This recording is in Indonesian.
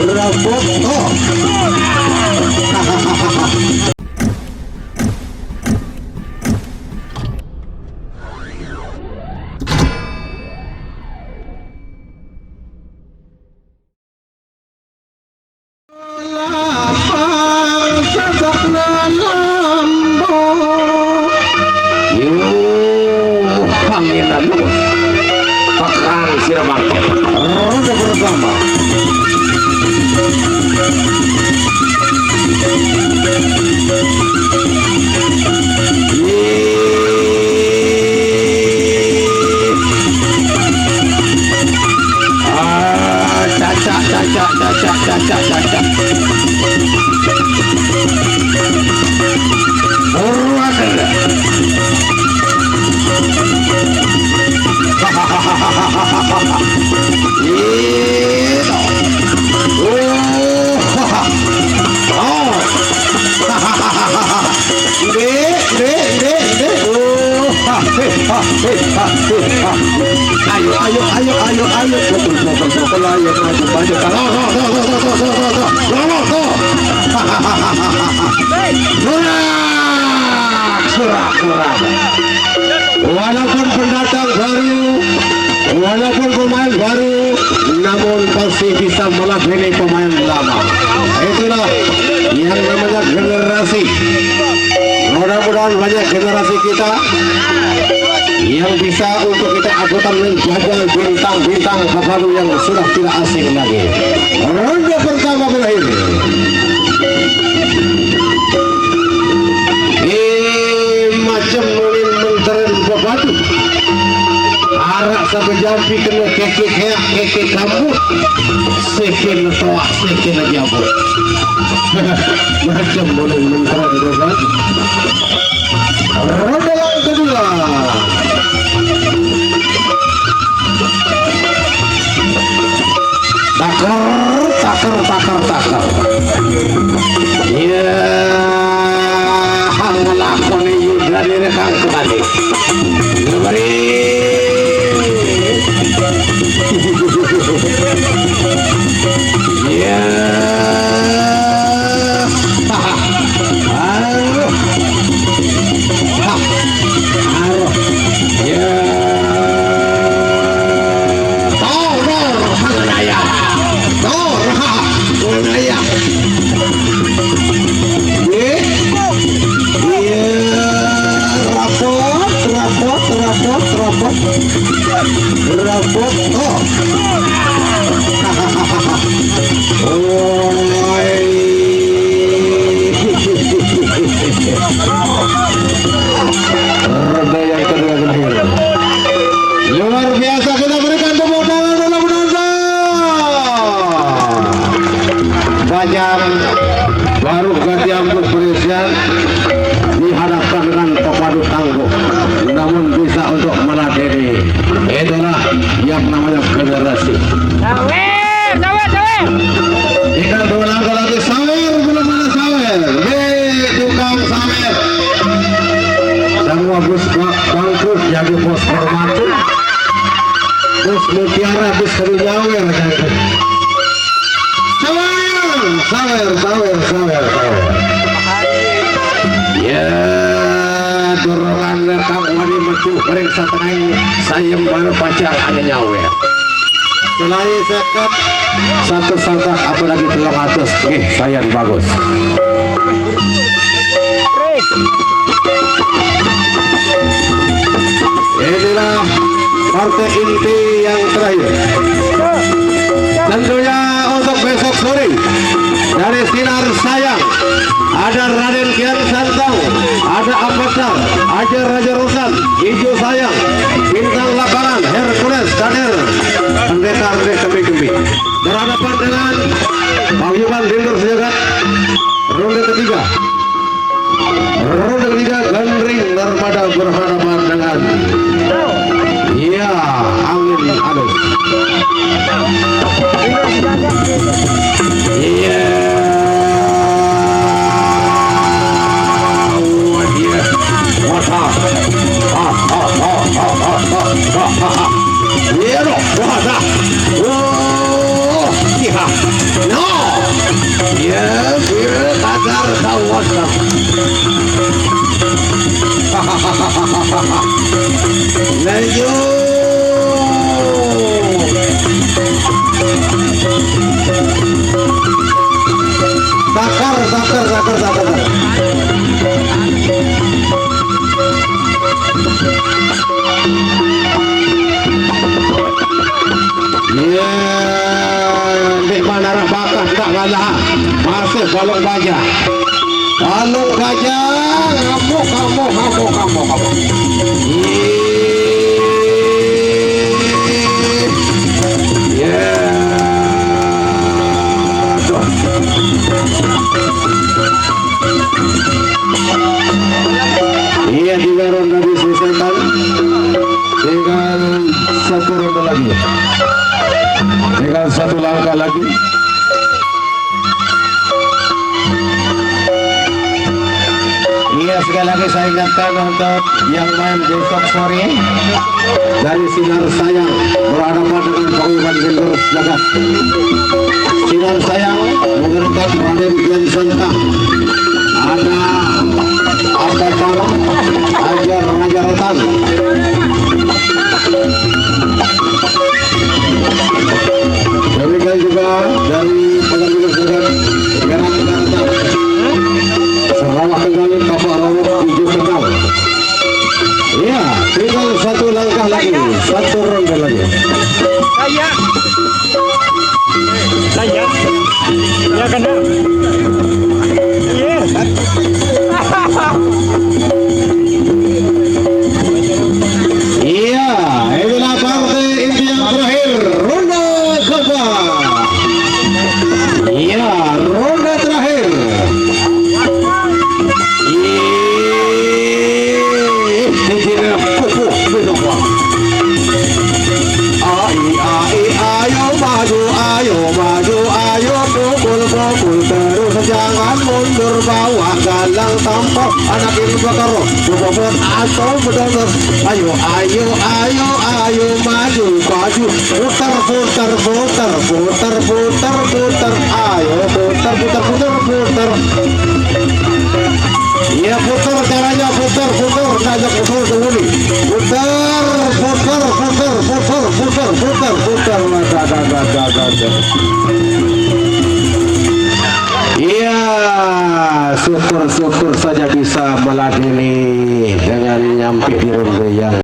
Rabot oh. Roda pertama. Caca. Ayo betul ayo walaupun pendatang baru, walaupun pemain baru, namun pasti bisa meladeni pemain lama. Itulah yang namanya generasi. Mudah-mudahan banyak generasi kita yang bisa untuk kita angkutan menjaga bintang-bintang baru yang sudah tidak asing lagi. Ronde pertama berakhir. Macam nulin menteren bebatu. Arak sampai jampi kena keke kamu. Sekin toa, sekin jambut. Macam nulin menteren bebatu. Ronde yang kedua. Takar. Ya, ngelakon ini dari rekan kembali. Kembali. Ya. Ya. Rabot oh. Roda yang kedua berakhir. Luar biasa, kita berikan tepuk tangan dalam menonton. Banyak baru ganti ambut berisian dihadapkan dengan pepadu tangguh, namun bisa untuk meladeni. Itulah yang namanya generasi. Sawer. Tinggal 2 langkah lagi sawer, belum ada sawer. Tukang sawer. Semua bus bangkrut jadi bos hormati. Bus mutiara, bus kerunyawer. Sawer. Ya, dorongan rekam wani metu bareng satengah sayem baru pacar hanya nyawer. Selain sekat satu sangka apalagi tulang atas, sayang bagus. Inilah partai inti yang terakhir. Tentunya untuk besok sore dari Sinar Sayang ada Raden Kian Santang, ada Avatar, ada Raja Rusan, Hijau Sayang, Bintang Lapangan, Hercules, Kader, Pendekar Kembi berhadapan dengan Paguyuban Dindur Sejagat. Ronde ketiga Gandring Narmada berhadapan dengan Angin Halus. mantap. Lanjut. Dakar. Ya, di mana bakah tak kalah. Masuk balong gajah. Balong gajah, ngamuk. Ya. Iya, 3 ronde diselesaikan. Tinggal 1 ronde lagi. Tinggal 1 langkah lagi. Iya, sekali lagi saya ingatkan untuk yang main besok sore dari Sinar Sayang berhadapan dengan Paguyuban Gendros Jagat. Sinar Sayang menggerakkan Raden Kian Santang. Ada apa nama? Ajar Rotan. Demikian juga dari Paguyuban Jagat Jakarta. Sarawak Tegal Kapal Rawak Hijau Tegal. Iya, tinggal 1 langkah lagi, 1 ronde lagi. Saya ya kena. Yes. Iya, inilah partai inti yang terakhir, ronde keempat. Iya, ronde terakhir. Ayo pukul terus jangan mundur, bawa galang tampok anak ini bakar bobot atau bedor. Ayo maju putar, ayo putar. Iya, putar caranya, putar ngajak putar dulu. Putar. Iya, syukur saja bisa meladeni dengan nyampe di ronde yang